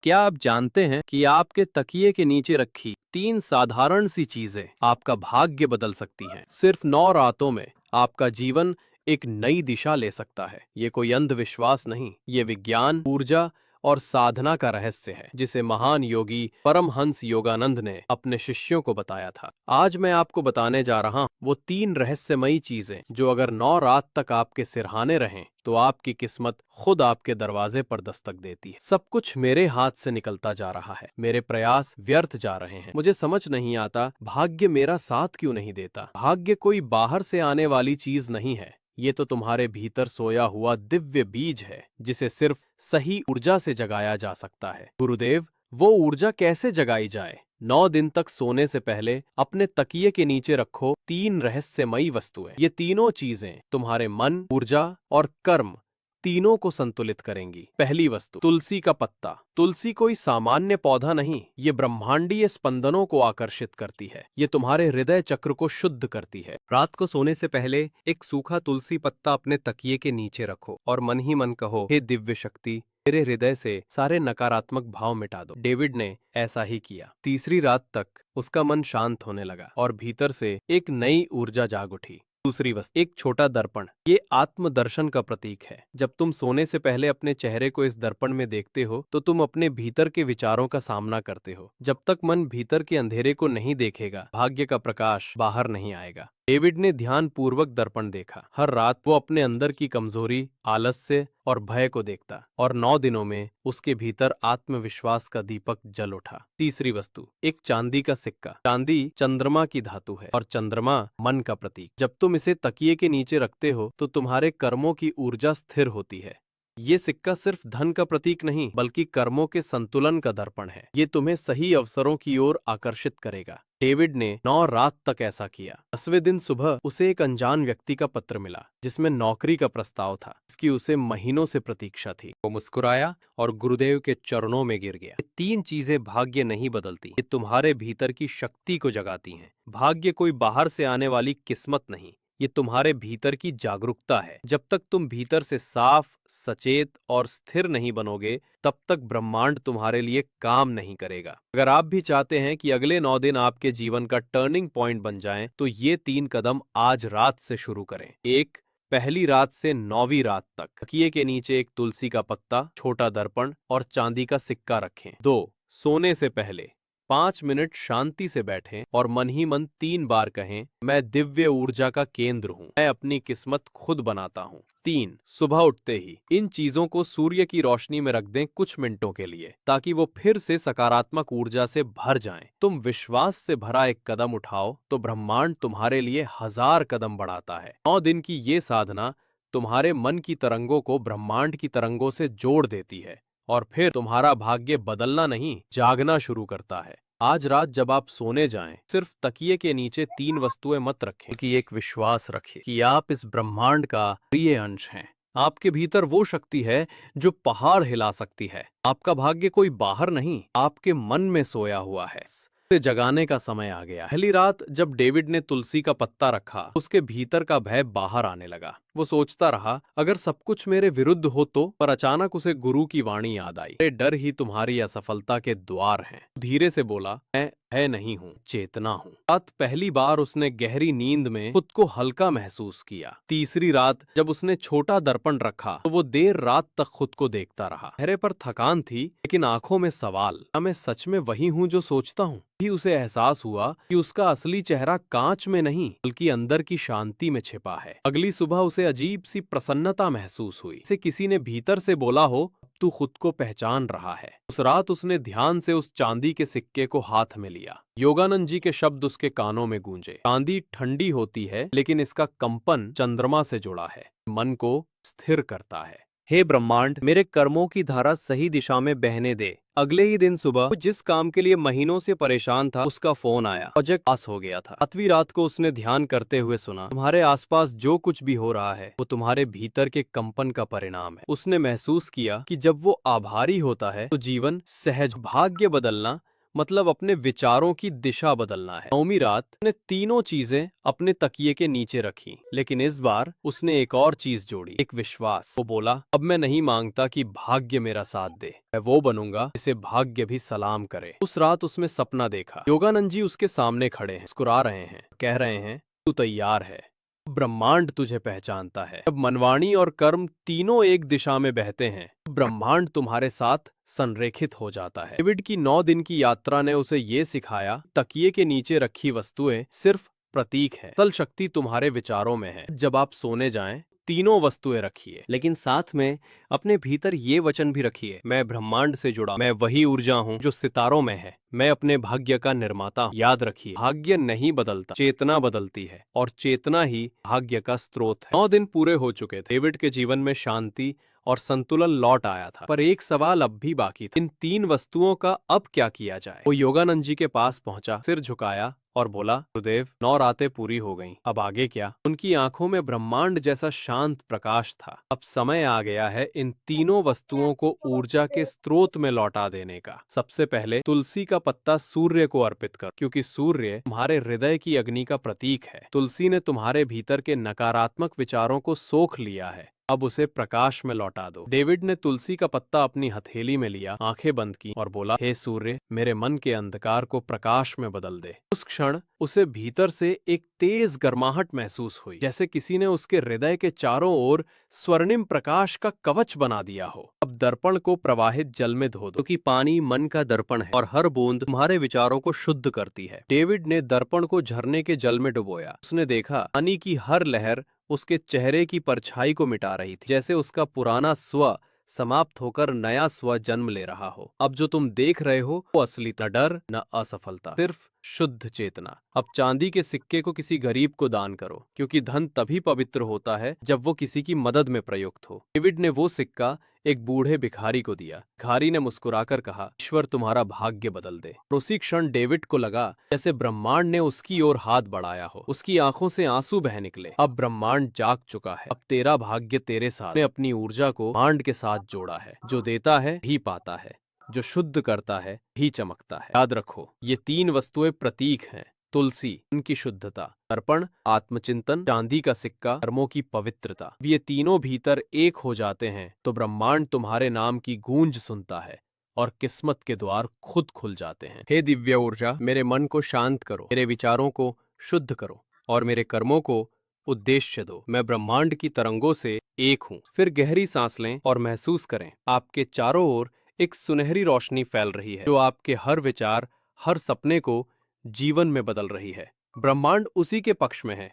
क्या आप जानते हैं कि आपके तकिए के नीचे रखी 3 साधारण सी चीजें आपका भाग्य बदल सकती हैं? सिर्फ 9 रातों में आपका जीवन एक नई दिशा ले सकता है। ये कोई अंधविश्वास नहीं, ये विज्ञान, ऊर्जा और साधना का रहस्य है, जिसे महान योगी परमहंस योगानंद ने अपने शिष्यों को बताया था। आज मैं आपको बताने जा रहा हूँ वो 3 रहस्यमयी चीजें जो अगर 9 रात तक आपके सिरहाने रहें तो आपकी किस्मत खुद आपके दरवाजे पर दस्तक देती है। सब कुछ मेरे हाथ से निकलता जा रहा है, मेरे प्रयास व्यर्थ जा रहे हैं। मुझे समझ नहीं आता भाग्य मेरा साथ क्यों नहीं देता। भाग्य कोई बाहर से आने वाली चीज नहीं है, ये तो तुम्हारे भीतर सोया हुआ दिव्य बीज है, जिसे सिर्फ सही ऊर्जा से जगाया जा सकता है। गुरुदेव, वो ऊर्जा कैसे जगाई जाए? 9 दिन तक सोने से पहले अपने तकिए के नीचे रखो 3 रहस्यमयी वस्तुएं। ये तीनों चीजें तुम्हारे मन, ऊर्जा और कर्म तीनों को संतुलित करेंगी। पहली वस्तु, तुलसी का पत्ता। तुलसी कोई सामान्य पौधा नहीं, ये ब्रह्मांडीय स्पंदनों को आकर्षित करती है। ये तुम्हारे हृदय चक्र को शुद्ध करती है। रात को सोने से पहले एक सूखा तुलसी पत्ता अपने तकिए के नीचे रखो और मन ही मन कहो, हे दिव्य शक्ति, मेरे हृदय से सारे नकारात्मक भाव मिटा दो। डेविड ने ऐसा ही किया। तीसरी रात तक उसका मन शांत होने लगा और भीतर से एक नई ऊर्जा जाग उठी। दूसरी वस्तु, एक छोटा दर्पण। ये आत्मदर्शन का प्रतीक है। जब तुम सोने से पहले अपने चेहरे को इस दर्पण में देखते हो तो तुम अपने भीतर के विचारों का सामना करते हो। जब तक मन भीतर के अंधेरे को नहीं देखेगा, भाग्य का प्रकाश बाहर नहीं आएगा। डेविड ने ध्यान पूर्वक दर्पण देखा। हर रात वो अपने अंदर की कमजोरी, आलस्य और भय को देखता और 9 दिनों में उसके भीतर आत्मविश्वास का दीपक जल उठा। तीसरी वस्तु, एक चांदी का सिक्का। चांदी चंद्रमा की धातु है और चंद्रमा मन का प्रतीक। जब तुम इसे तकिए के नीचे रखते हो तो तुम्हारे कर्मों की ऊर्जा स्थिर होती है। ये सिक्का सिर्फ धन का प्रतीक नहीं, बल्कि कर्मों के संतुलन का दर्पण है। ये तुम्हें सही अवसरों की ओर आकर्षित करेगा। डेविड ने 9 रात तक ऐसा किया। 10वें दिन सुबह उसे एक अनजान व्यक्ति का पत्र मिला, जिसमें नौकरी का प्रस्ताव था, इसकी उसे महीनों से प्रतीक्षा थी। वो मुस्कुराया और गुरुदेव के चरणों में गिर गया। ये 3 चीजें भाग्य नहीं बदलती, ये तुम्हारे भीतर की शक्ति को जगाती हैं। भाग्य कोई बाहर से आने वाली किस्मत नहीं, ये तुम्हारे भीतर की जागरूकता है। जब तक तुम भीतर से साफ, सचेत और स्थिर नहीं बनोगे, तब तक ब्रह्मांड तुम्हारे लिए काम नहीं करेगा। अगर आप भी चाहते हैं कि अगले 9 दिन आपके जीवन का टर्निंग पॉइंट बन जाएं, तो ये 3 कदम आज रात से शुरू करें। 1, पहली रात से 9वीं रात तक तकिए के नीचे एक तुलसी का पत्ता, छोटा दर्पण और चांदी का सिक्का रखें। 2, सोने से पहले 5 मिनट शांति से बैठें और मन ही मन 3 बार कहें, मैं दिव्य ऊर्जा का केंद्र हूँ, मैं अपनी किस्मत खुद बनाता हूँ। 3, सुबह उठते ही इन चीजों को सूर्य की रोशनी में रख दें कुछ मिनटों के लिए, ताकि वो फिर से सकारात्मक ऊर्जा से भर जाएं। तुम विश्वास से भरा एक कदम उठाओ तो ब्रह्मांड तुम्हारे लिए 1000 कदम बढ़ाता है। 9 दिन की ये साधना तुम्हारे मन की तरंगों को ब्रह्मांड की तरंगों से जोड़ देती है और फिर तुम्हारा भाग्य बदलना नहीं, जागना शुरू करता है। आज रात जब आप सोने जाएं, सिर्फ तकिए के नीचे 3 वस्तुएं मत रखें, बल्कि एक विश्वास रखें कि आप इस ब्रह्मांड का प्रिय अंश हैं। आपके भीतर वो शक्ति है जो पहाड़ हिला सकती है। आपका भाग्य कोई बाहर नहीं, आपके मन में सोया हुआ है। उसे जगाने का समय आ गया। पहली रात जब डेविड ने तुलसी का पत्ता रखा, उसके भीतर का भय बाहर आने लगा। वो सोचता रहा, अगर सब कुछ मेरे विरुद्ध हो तो। पर अचानक उसे गुरु की वाणी याद आई, अरे डर ही तुम्हारी असफलता के द्वार हैं। धीरे से बोला, मैं भय नहीं हूँ, चेतना हूँ। रात पहली बार उसने गहरी नींद में खुद को हल्का महसूस किया। तीसरी रात जब उसने छोटा दर्पण रखा तो वो देर रात तक खुद को देखता रहा। चेहरे पर थकान थी, लेकिन आंखों में सवाल, क्या मैं सच में वही हूँ जो सोचता हूँ? भी उसे एहसास हुआ कि उसका असली चेहरा कांच में नहीं, बल्कि अंदर की शांति में छिपा है। अगली सुबह उसे अजीब सी प्रसन्नता महसूस हुई, जैसे किसी ने भीतर से बोला हो, तू खुद को पहचान रहा है। उस रात उसने ध्यान से उस चांदी के सिक्के को हाथ में लिया। योगानंद जी के शब्द उसके कानों में गूंजे, चांदी ठंडी होती है, लेकिन इसका कंपन चंद्रमा से जुड़ा है, मन को स्थिर करता है। हे ब्रह्मांड, मेरे कर्मों की धारा सही दिशा में बहने दे। अगले ही दिन सुबह वो जिस काम के लिए महीनों से परेशान था, उसका फोन आया। प्रोजेक्ट पास हो गया था। 7वीं रात को उसने ध्यान करते हुए सुना, तुम्हारे आसपास जो कुछ भी हो रहा है वो तुम्हारे भीतर के कंपन का परिणाम है। उसने महसूस किया कि जब वो आभारी होता है तो जीवन सहज। भाग्य बदलना मतलब अपने विचारों की दिशा बदलना है। 9वीं रात उसने तीनों चीजें अपने तकिए के नीचे रखी, लेकिन इस बार उसने एक और चीज जोड़ी, एक विश्वास। वो बोला, अब मैं नहीं मांगता कि भाग्य मेरा साथ दे, मैं वो बनूंगा जिसे भाग्य भी सलाम करे। उस रात उसने सपना देखा, योगानंद जी उसके सामने खड़े हैं, मुस्कुरा रहे हैं, कह रहे हैं, तू तैयार है, ब्रह्मांड तुझे पहचानता है। जब मनवाणी और कर्म तीनों एक दिशा में बहते हैं, ब्रह्मांड तुम्हारे साथ संरेखित हो जाता है। डेविड की 9 दिन की यात्रा ने उसे ये सिखाया, तकिए के नीचे रखी वस्तुएं सिर्फ प्रतीक हैं, असल शक्ति तुम्हारे विचारों में है। जब आप सोने जाएं, तीनों वस्तुएं रखिए, लेकिन साथ में अपने भीतर ये वचन भी रखिए, मैं ब्रह्मांड से जुड़ा, मैं वही ऊर्जा हूँ जो सितारों में है, मैं अपने भाग्य का निर्माता हूं। याद रखिए, भाग्य नहीं बदलता, चेतना बदलती है, और चेतना ही भाग्य का स्रोत है। 9 दिन पूरे हो चुके थे, डेविड के जीवन में शांति और संतुलन लौट आया था, पर एक सवाल अब भी बाकी था, इन 3 वस्तुओं का अब क्या किया जाए। वो योगानंद जी के पास पहुंचा, सिर झुकाया और बोला, गुरुदेव, 9 रातें पूरी हो गईं, अब आगे क्या। उनकी आंखों में ब्रह्मांड जैसा शांत प्रकाश था। अब समय आ गया है इन तीनों वस्तुओं को ऊर्जा के स्रोत में लौटा देने का। सबसे पहले तुलसी का पत्ता सूर्य को अर्पित कर, क्योंकि सूर्य तुम्हारे हृदय की अग्नि का प्रतीक है। तुलसी ने तुम्हारे भीतर के नकारात्मक विचारों को सोख लिया है, अब उसे प्रकाश में लौटा दो। डेविड ने तुलसी का पत्ता अपनी हथेली में लिया, आंखें बंद की और बोला, हे सूर्य, मेरे मन के अंधकार को प्रकाश में बदल दे। उस क्षण उसे भीतर से एक तेज गर्माहट महसूस हुई, जैसे किसी ने उसके हृदय के चारों ओर स्वर्णिम प्रकाश का कवच बना दिया हो। अब दर्पण को प्रवाहित जल में धो दो, क्योंकि पानी मन का दर्पण है और हर बूंद तुम्हारे विचारों को शुद्ध करती है। डेविड ने दर्पण को झरने के जल में डुबोया। उसने देखा, पानी की हर लहर उसके चेहरे की परछाई को मिटा रही थी, जैसे उसका पुराना स्व समाप्त होकर नया स्व जन्म ले रहा हो। अब जो तुम देख रहे हो वो असली, न डर न असफलता, सिर्फ शुद्ध चेतना। अब चांदी के सिक्के को किसी गरीब को दान करो, क्योंकि धन तभी पवित्र होता है जब वो किसी की मदद में प्रयुक्त हो। डेविड ने वो सिक्का एक बूढ़े भिखारी को दिया। भिखारी ने मुस्कुराकर कहा, ईश्वर तुम्हारा भाग्य बदल दे। और उसी क्षण डेविड को लगा जैसे ब्रह्मांड ने उसकी ओर हाथ बढ़ाया हो। उसकी आंखों से आंसू बह निकले। अब ब्रह्मांड जाग चुका है, अब तेरा भाग्य तेरे साथ। ने अपनी ऊर्जा को ब्रह्मांड के साथ जोड़ा है। जो देता है ही पाता है, जो शुद्ध करता है ही चमकता है। याद रखो, ये 3 वस्तुएं प्रतीक हैं, तुलसी उनकी शुद्धता, दर्पण आत्मचिंतन, चांदी का सिक्का कर्मों की पवित्रता। ये तीनों भीतर एक हो जाते हैं तो ब्रह्मांड तुम्हारे नाम की गूंज सुनता है और किस्मत के द्वार खुद खुल जाते हैं। हे दिव्य ऊर्जा, मेरे मन को शांत करो, मेरे विचारों को शुद्ध करो और मेरे कर्मों को उद्देश्य दो। मैं ब्रह्मांड की तरंगों से एक हूँ। फिर गहरी सांस लें और महसूस करें, आपके चारों ओर एक सुनहरी रोशनी फैल रही है, जो आपके हर विचार, हर सपने को जीवन में बदल रही है। ब्रह्मांड उसी के पक्ष में है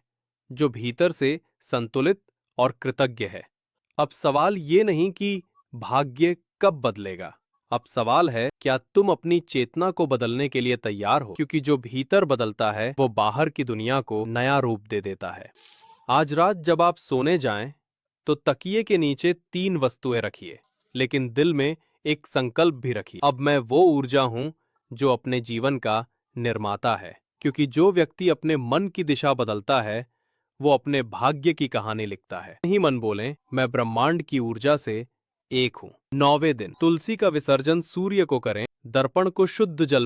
जो भीतर से संतुलित और कृतज्ञ है। अब सवाल ये नहीं कि भाग्य कब बदलेगा, अब सवाल है, क्या तुम अपनी चेतना को बदलने के लिए तैयार हो, क्योंकि जो भीतर बदलता है वो बाहर की दुनिया को नया रूप दे देता है। आज रात जब आप सोने जाएं, तो तकिए के नीचे 3 वस्तुएं रखिए, लेकिन दिल में एक संकल्प भी रखिए, अब मैं वो ऊर्जा हूं जो अपने जीवन का निर्माता है। क्योंकि जो व्यक्ति अपने मन की दिशा बदलता है वो अपने भाग्य की कहानी लिखता है। नहीं मन बोलें, मैं ब्रह्मांड की ऊर्जा से एक हूं। 9वें दिन तुलसी का विसर्जन सूर्य को करें, दर्पण को शुद्ध जल में